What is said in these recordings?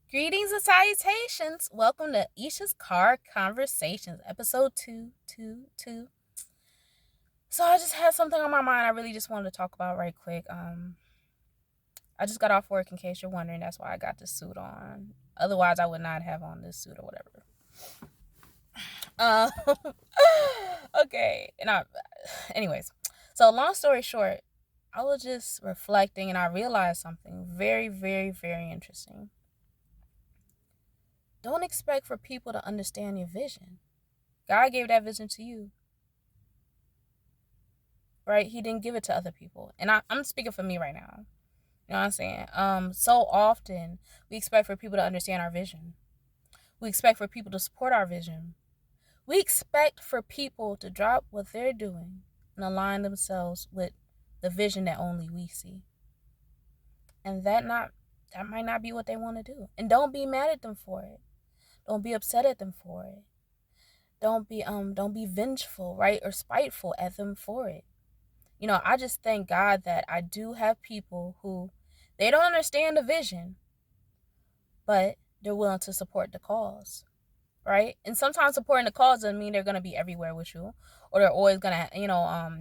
Greetings and salutations. Welcome to Isha's Car Conversations, episode 222. So I just had something on my mind I really just wanted to talk about right quick. I just got off work in case you're wondering. That's why I got this suit on. Otherwise, I would not have on this suit or whatever. Um, okay. Anyways, so long story short, I was just reflecting and I realized something very, very, very interesting. Don't expect for people to understand your vision. God gave that vision to you, right? He didn't give it to other people. And I'm speaking for me right now. You know what I'm saying? So often we expect for people to understand our vision. We expect for people to support our vision. We expect for people to drop what they're doing and align themselves with the vision that only we see. And that might not be what they want to do. And don't be mad at them for it. Don't be upset at them for it. Don't be vengeful, right? Or spiteful at them for it. I just thank God that I do have people who they don't understand the vision, but they're willing to support the cause, right? And sometimes supporting the cause doesn't mean they're gonna be everywhere with you, or they're always gonna,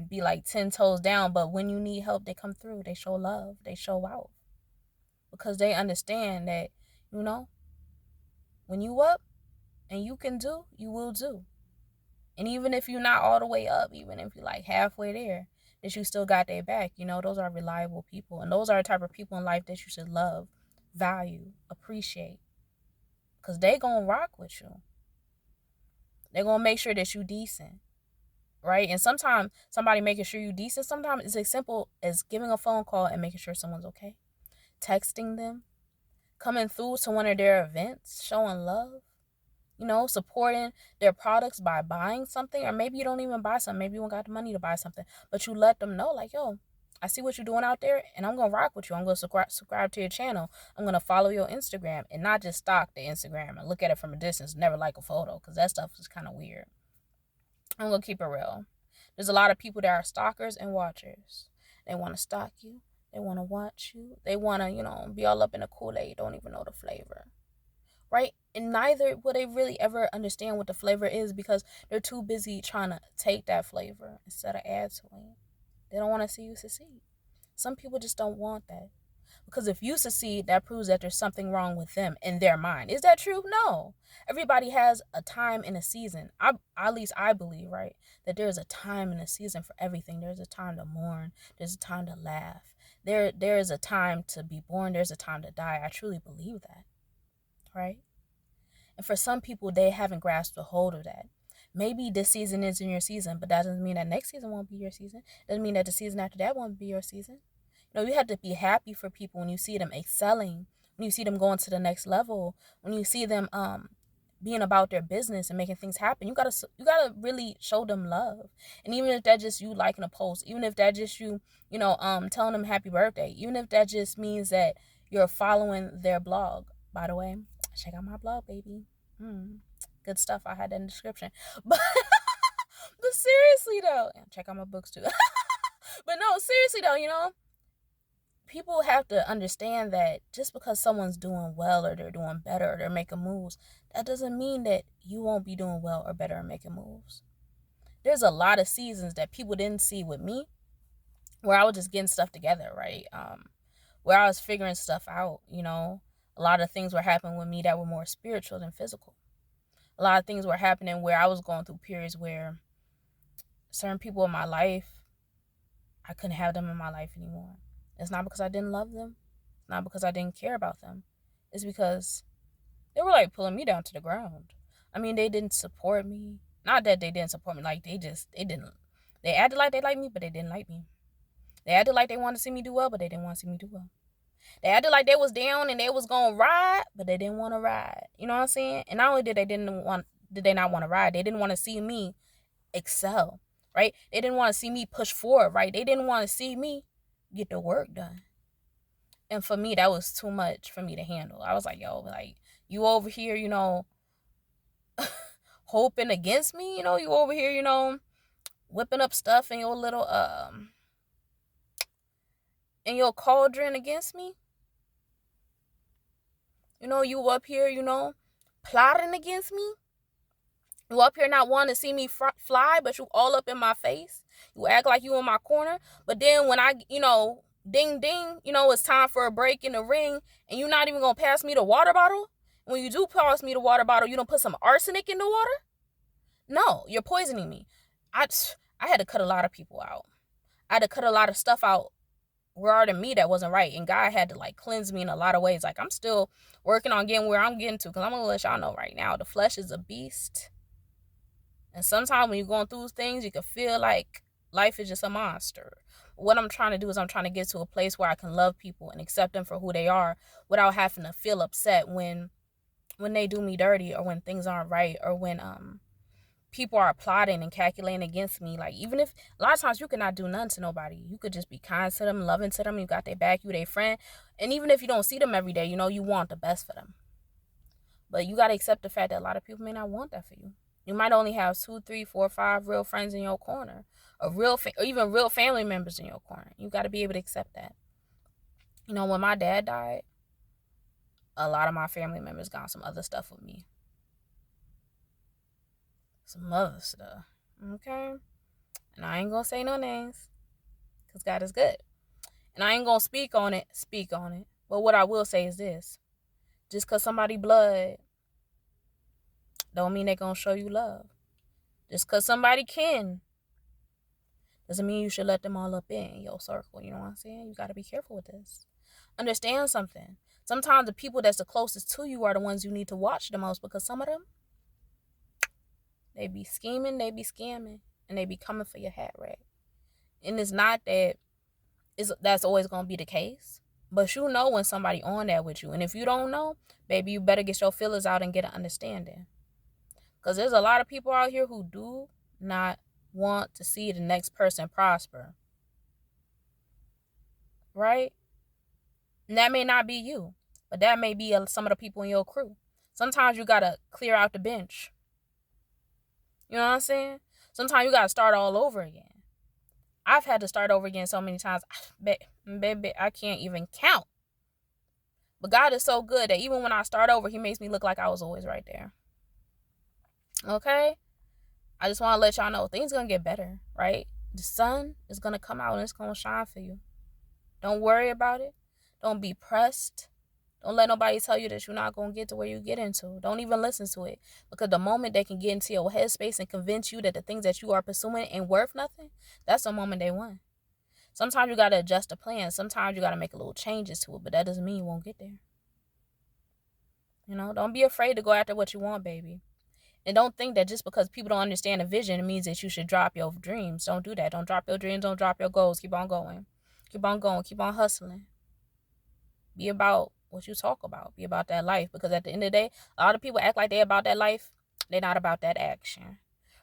be like 10 toes down. But when you need help, they come through. They show love. They show out because they understand that, you know, when you up and you can do, you will do. And even if you're not all the way up, even if you're like halfway there, that you still got their back. Those are reliable people. And those are the type of people in life that you should love, value, appreciate. Because they going to rock with you. They're going to make sure that you decent, right? And sometimes somebody making sure you decent, sometimes it's as simple as giving a phone call and making sure someone's okay. Texting them, coming through to one of their events, showing love. Supporting their products by buying something, or maybe you don't even buy something. Maybe you don't got the money to buy something, but you let them know, like, yo, I see what you're doing out there, and I'm gonna rock with you. I'm gonna subscribe to your channel. I'm gonna follow your Instagram, and not just stalk the Instagram and look at it from a distance. Never like a photo, because that stuff is kind of weird. I'm gonna keep it real. There's a lot of people that are stalkers and watchers. They want to stalk you. They want to watch you. They want to, be all up in the Kool-Aid. Don't even know the flavor, right? And neither will they really ever understand what the flavor is because they're too busy trying to take that flavor instead of add to it. They don't want to see you succeed. Some people just don't want that. Because if you succeed, that proves that there's something wrong with them in their mind. Is that true? No. Everybody has a time and a season. At least I believe, right? That there's a time and a season for everything. There's a time to mourn. There's a time to laugh. There is a time to be born. There's a time to die. I truly believe that, right? And for some people, they haven't grasped a hold of that. Maybe this season isn't your season, but that doesn't mean that next season won't be your season. Doesn't mean that the season after that won't be your season. You have to be happy for people when you see them excelling, when you see them going to the next level, when you see them being about their business and making things happen. You gotta really show them love. And even if that's just you liking a post, even if that's just you, telling them happy birthday, even if that just means that you're following their blog. By the way, check out my blog, baby. Good stuff. I had that in the description. But but seriously though, check out my books too. But no, seriously though, people have to understand that just because someone's doing well or they're doing better or they're making moves, that doesn't mean that you won't be doing well or better or making moves. There's a lot of seasons that people didn't see with me where I was just getting stuff together, right? Where I was figuring stuff out, A lot of things were happening with me that were more spiritual than physical. A lot of things were happening where I was going through periods where certain people in my life, I couldn't have them in my life anymore. It's not because I didn't love them. It's not because I didn't care about them. It's because they were like pulling me down to the ground. I mean, they didn't support me. Not that they didn't support me, like they didn't. They acted like they liked me, but they didn't like me. They acted like they wanted to see me do well, but they didn't want to see me do well. They acted like they was down and they was gonna ride, but they didn't want to ride. You know what I'm saying? And not only did they not want to ride, they didn't want to see me excel, right? They didn't want to see me push forward, right? They didn't want to see me get the work done. And for me, that was too much for me to handle. I was like, yo, like, you over here, hoping against me, you over here, whipping up stuff in your little in your cauldron against me. You up here, plotting against me. You up here not wanting to see me fly, but you all up in my face. You act like you in my corner. But then when I, ding ding, it's time for a break in the ring, and you're not even gonna pass me the water bottle. When you do pass me the water bottle, you don't put some arsenic in the water. No, you're poisoning me. I I had to cut a lot of people out. I had to cut a lot of stuff out regarding me that wasn't right, and God had to like cleanse me in a lot of ways. Like I'm still working on getting where I'm getting to, because I'm gonna let y'all know right now, the flesh is a beast. And sometimes when you're going through things, you can feel like life is just a monster. What I'm trying to do is I'm trying to get to a place where I can love people and accept them for who they are without having to feel upset when they do me dirty, or when things aren't right, or when people are plotting and calculating against me. Like, even if a lot of times you cannot do nothing to nobody, you could just be kind to them, loving to them. You got their back, you their friend. And even if you don't see them every day, you want the best for them. But you got to accept the fact that a lot of people may not want that for you. You might only have 2, 3, 4, 5 real friends in your corner, or or even real family members in your corner. You got to be able to accept that. When my dad died, a lot of my family members got some other stuff with me. Some other stuff. Okay? And I ain't gonna say no names, because God is good. And I ain't gonna speak on it. But what I will say is this. Just because somebody blood don't mean they gonna show you love. Just because somebody kin doesn't mean you should let them all up in your circle. You know what I'm saying? You got to be careful with this. Understand something. Sometimes the people that's the closest to you are the ones you need to watch the most, because some of them, they be scheming, they be scamming, and they be coming for your hat rack. And it's not that's always going to be the case. But you know when somebody on that with you. And if you don't know, baby, you better get your feelers out and get an understanding. Because there's a lot of people out here who do not want to see the next person prosper. Right? And that may not be you, but that may be some of the people in your crew. Sometimes you got to clear out the bench. You know what I'm saying? Sometimes you got to start all over again. I've had to start over again so many times. Baby, I can't even count. But God is so good that even when I start over, he makes me look like I was always right there. Okay? I just want to let y'all know things going to get better, right? The sun is going to come out and it's going to shine for you. Don't worry about it. Don't be pressed. Don't let nobody tell you that you're not going to get to where you get into. Don't even listen to it. Because the moment they can get into your headspace and convince you that the things that you are pursuing ain't worth nothing, that's the moment they won. Sometimes you got to adjust the plan. Sometimes you got to make a little changes to it, but that doesn't mean you won't get there. Don't be afraid to go after what you want, baby. And don't think that just because people don't understand the vision, it means that you should drop your dreams. Don't do that. Don't drop your dreams. Don't drop your goals. Keep on going. Keep on going. Keep on hustling. Be about what you talk about. Be about that life. Because at the end of the day, a lot of people act like they're about that life. They're not about that action.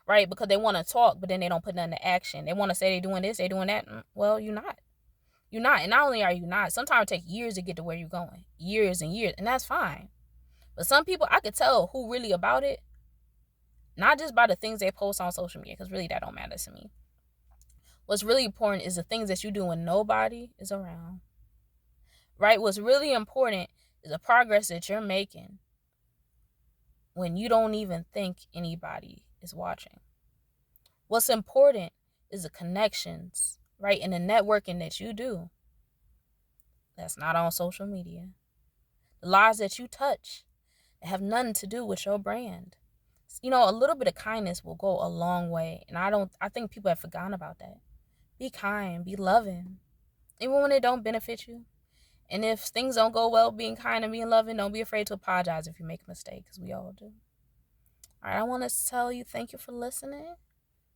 Right? Because they want to talk, but then they don't put nothing to action. They want to say they're doing this, they're doing that. Well, you're not. You're not. And not only are you not, sometimes it takes years to get to where you're going. Years and years. And that's fine. But some people, I could tell who really about it. Not just by the things they post on social media, because really that don't matter to me. What's really important is the things that you do when nobody is around. Right? What's really important is the progress that you're making when you don't even think anybody is watching. What's important is the connections, right? And the networking that you do. That's not on social media. The lives that you touch that have nothing to do with your brand. A little bit of kindness will go a long way. And I think people have forgotten about that. Be kind, be loving. Even when it don't benefit you. And if things don't go well, being kind and being loving, don't be afraid to apologize if you make a mistake, because we all do. All right, I want to tell you thank you for listening.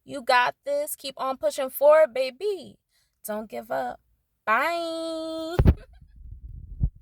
You got this. Keep on pushing forward, baby. Don't give up. Bye.